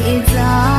Hãy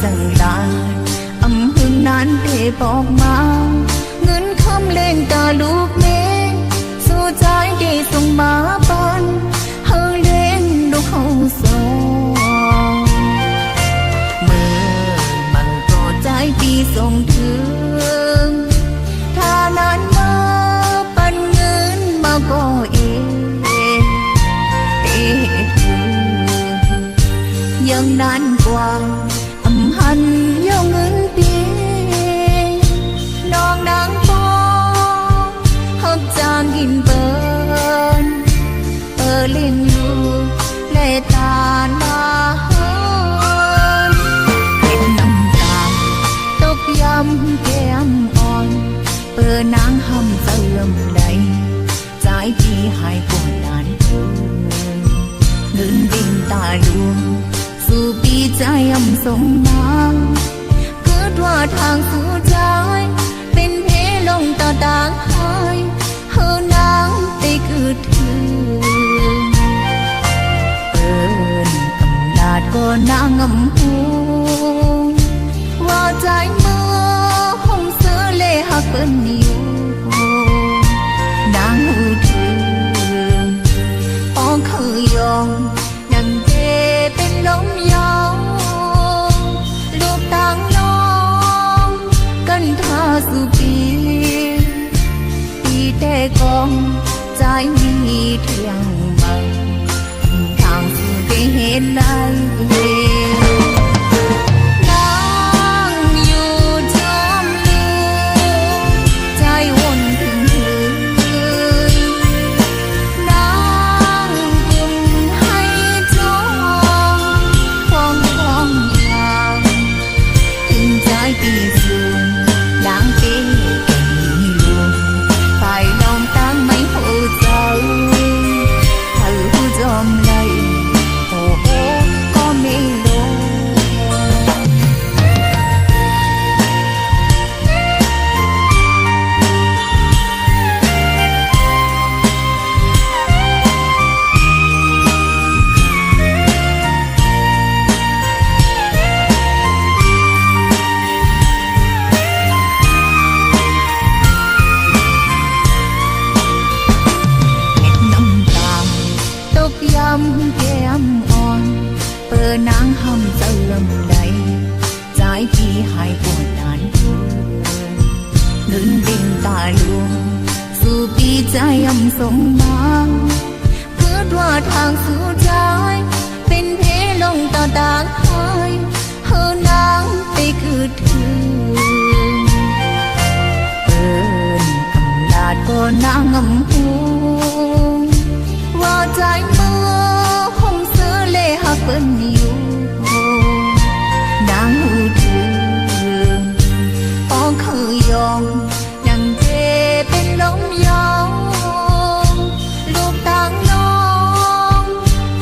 sang lại âm hương nán để bọc mang ngân khăm lên ta lúc mê số trái để sông má ban hơ lên lúc hậu gió mơ mặn có trái đi sông thương tha nán mơ ban ngân mà cóยังนานกว่าอำหันยองเงินปีน้องนางปองหักจางกินเปิ้นเล่นอยู่และตาหน้าเฮินเห็นน้ำตาตกย้ำแก้มอ่อนนางหำเสื่อมใดใจที่หายปวดนานเงินดิ่งตาดวงสู่ปีใจย่ำสมมาเกิดว่าทางสู่ใจเป็นเพลงต่อต่างหายเฮานางได้คือถืออำนาจก็นางอำหูว่าใจเมื่อห้องเสือเล่หักเปิ้นอยู่นางหูถือป้องคือยอมนังเทเป็นลมยาวลูกต่างน้องกันท่าสุปีแต่กองใจมีเที่ยงบังทางสู่ได้เห็นไรแก้มอ่อนนางหำเสื่อมใดใจที่หายปวดนานเงินดิ่งตาลวงสู่ปีใจย่ำสมมาเกิดว่าทางสู่ใจเป็นเพลงต่อต่างหายเฮานางไปคือถืออำนาจก็นางอำหูว่าใจเมื่อห้องเสือเล่หักเปิ้นอยู่นางหูถือป้องคือยอมยังเทเป็นลมยาวลูกต่างน้อง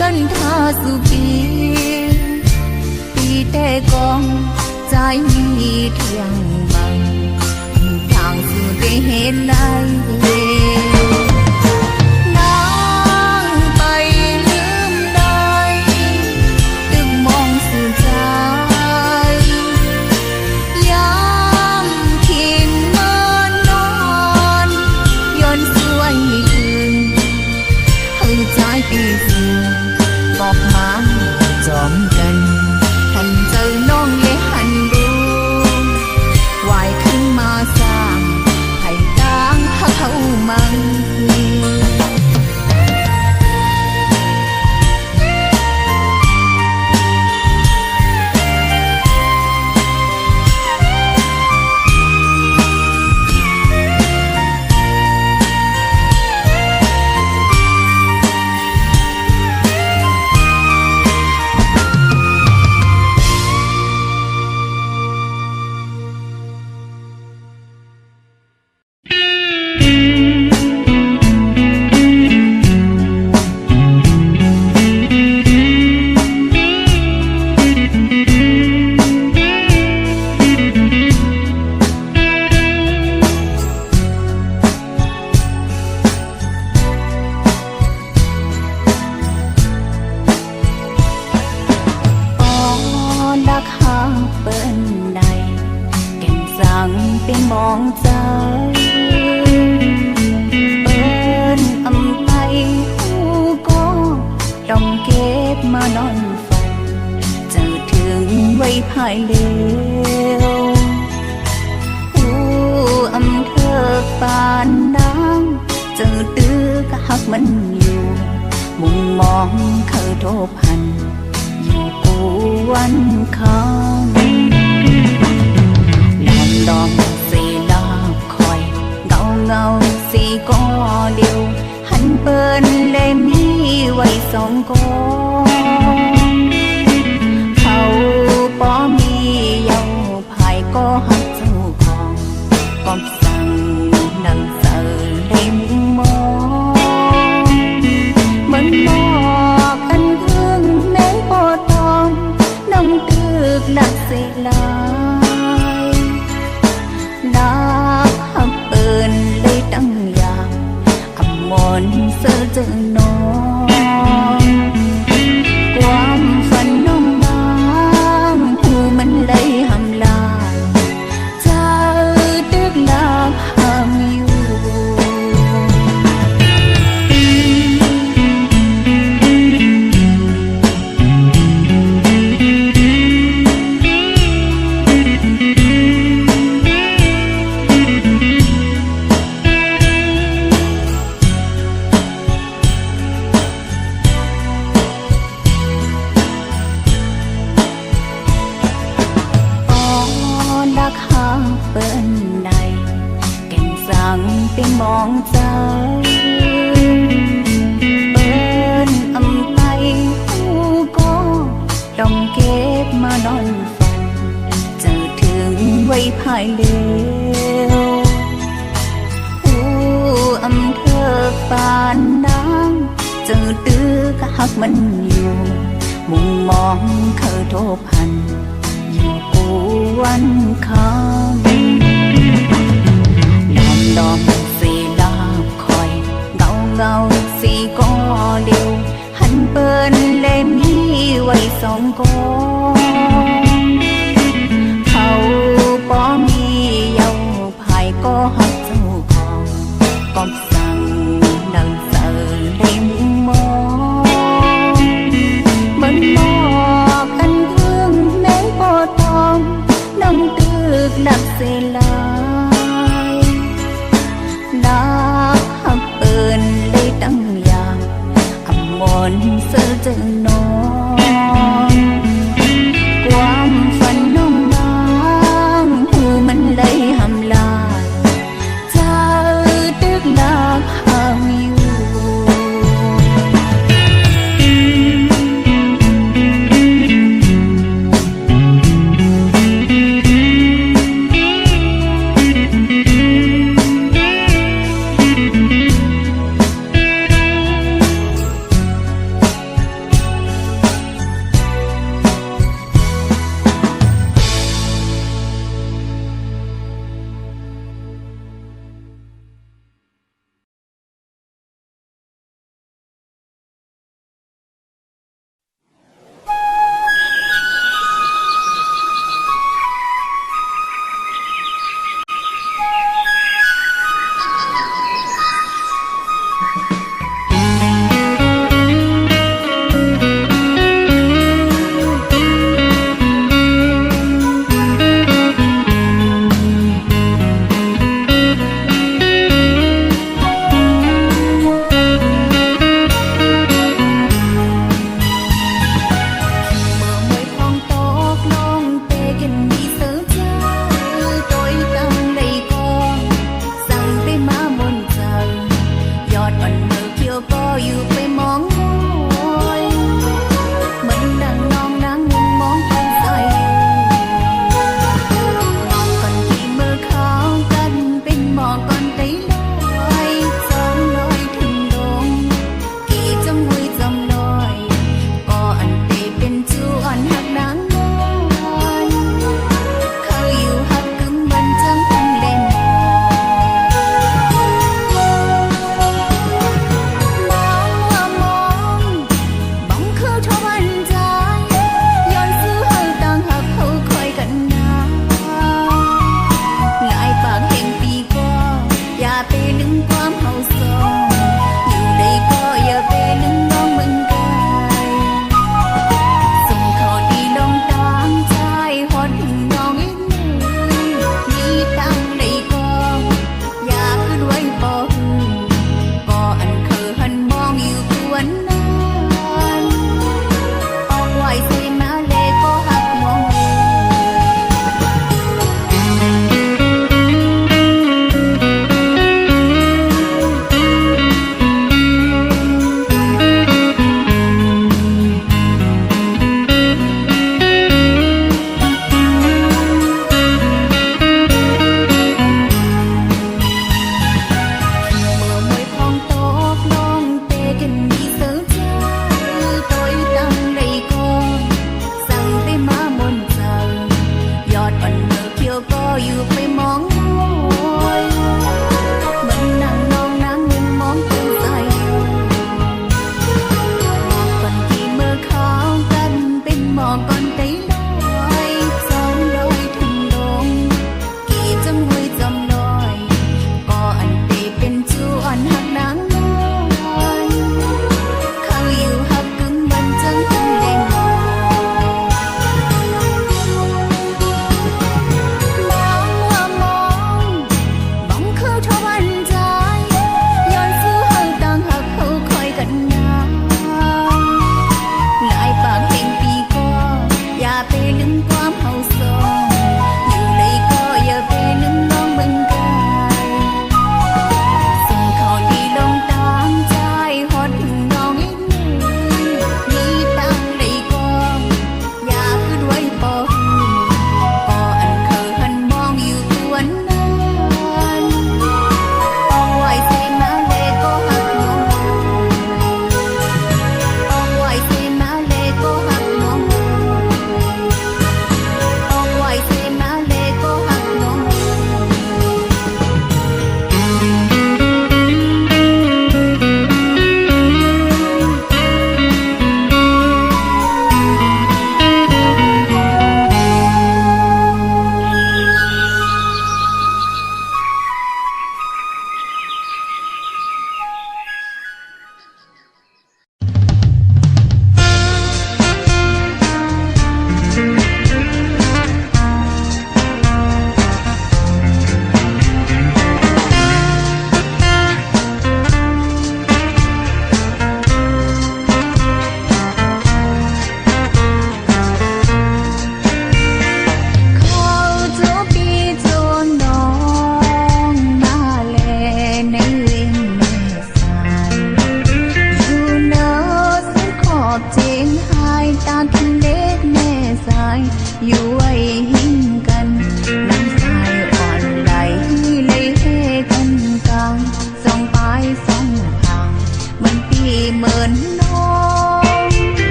กันท่าสุปีแต่กองใจมีเที่ยงบังทางสู่ได้เห็นไรบอกมาจอมกันหันเจอน้องเลยหันดู ใจเอิ้นอำไปหูก็ต้องเก็บมานอนฝันเจอถึงไว้ภายเลวหูอำเธอปานน้ำเจอตื้อกะหักมันอยู่มุมมองเคยโทบพันอยู่กูวันคำลองสีลาคอยเงาสีก็เดียวหันเปิ้นเลยมีไว้สองกองเขาป้อมีเยาภายก็หักเจ้าของกอบสั่งนังเสือได้มุมมองเหมือนหมอกอันเพิ่งแม้ปอดตอมน้องตึกหลักเสลานักหักเปินเลยตั้งอย่างอำมนเสือเจอน้องความฝันน้องบางผู้มันเลยหำลายเธอตึกหลักหามอยู่เปิ้นใดแก่งสั่งไปมองใจเปิ้นอำไปหูก็ต้องเก็บมานอนฝันเจอถึงไว้ภายเลวหูอำเธอปานน้ำเจอตื้อกะหักมันอยู่มุมมองเคยโทบพันอยู่กูวันคำลองสีลาคอยเงาสีก็เดียวหันเปิ้นเลยมีไว้สองกองเขาป้อมีเยาภายก็หักเจ้าของกอบสั่งนังเสือได้มุมมองเหมือนหมอกอันเพิ่งแม้ปอดตอมน้องตึกหลักเสลานักหักเปินเลยตั้งอย่างอำมนเสือเจอน้อง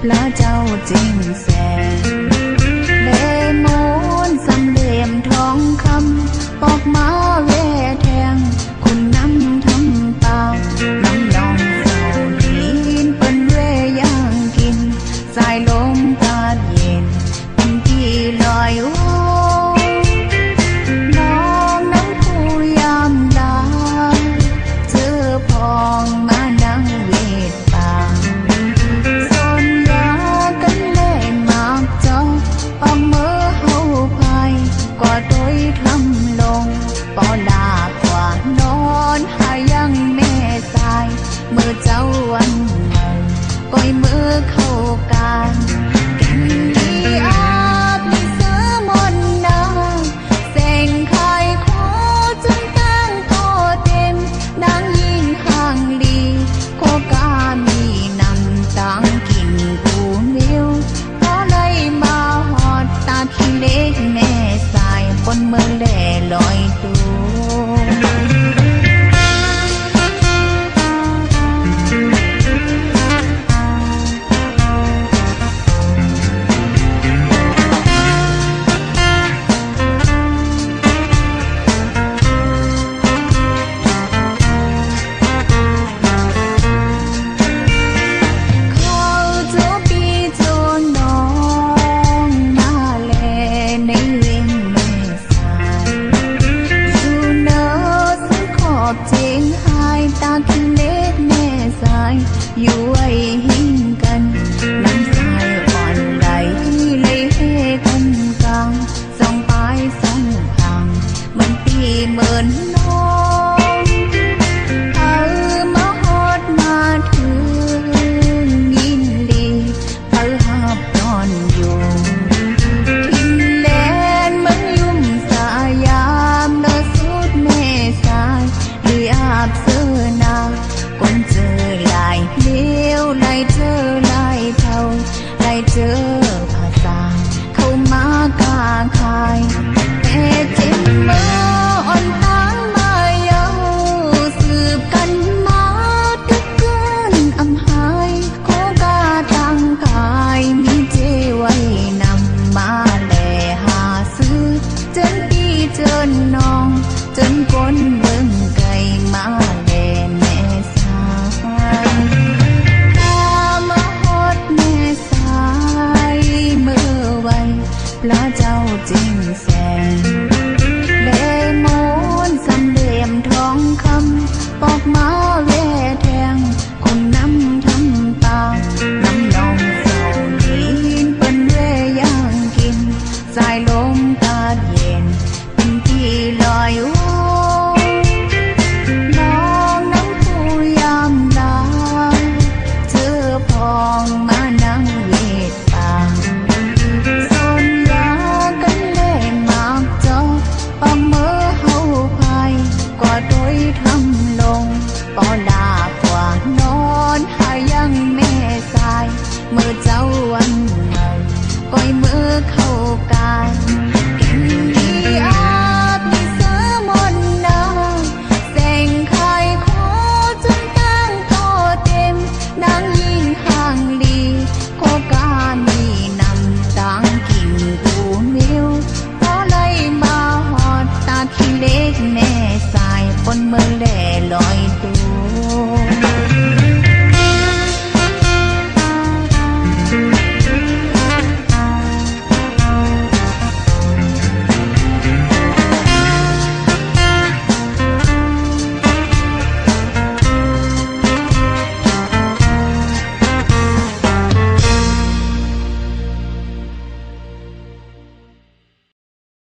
พระเจ้าจริงแสนเลมนสำเหลี่ยมทองคำปอกมาเวแทงคุณน้ำทำปากน้ำนองเศร้าลีนเปิ้นเวย่างกินสายลมกาดเย็นเป็นที่ลอยโอ้น้องน้ำผู้ยามดาเจอพองมานั่งเวทป่าสนยากันเล่นมากจอออกมือเฮาพายกว่าโดยทำลงปอลากว่านอนหายังแม่สายเมื่อเจ้าวันเมาก้อยมือเข้ากายกันดีอาบมีเสือมนนาแสงไข่ขอจนตั้งโตเต็มนางยิ่งห่างลีโคกามีนำตังกินกูมิวเพราะเลยมาหอดตาขี้เล็กแม่สายบนเมืองแหล่ลอยตัวเจงหายตาคิเล็กแม่สายอยู่ไว้หิ้งกันน้ำสายอ่อนไหลเลยเฮกันกลางสองปลายสองทางมันปีเหมือนน้องเอามาฮอดมาถึงยินดีเอาหับนอนอยู่ทินแลนเมืองยุ่มสายามเนอสุดแม่สายอาบเสื้อนาคนเจอลายเลี้ยวลายเจอลายเท่าลายเจอภาษาเข้ามากาคายแต่เจ็บมืออ่อนตางมาเยาสืบกันมาตึกเกินอำหายโคกาตั้งกายมีเจไว้นำมาแลหาซื้อจนปีเจนน้องจนคนเบิ่งไกลมาแลแม่สายตามาฮอดแม่สายเมื่อไว้พระเจ้าจริงแสนเลมนสำเหลี่ยมทองคำปอกมาเวแทงคนน้ำทำปากน้ำนองเศร้าลีนเปิ้นเวย่างกินสายลมกาดเย็นเป็นที่ลอยโอ้น้องน้ำผู้ยามดาเจอพองมานั่งเวทป่าสนยากันเล่นมากจอออกมือเฮาพายกว่าโดยทำลงปอลากว่านอนหายังแม่สายเมื่อ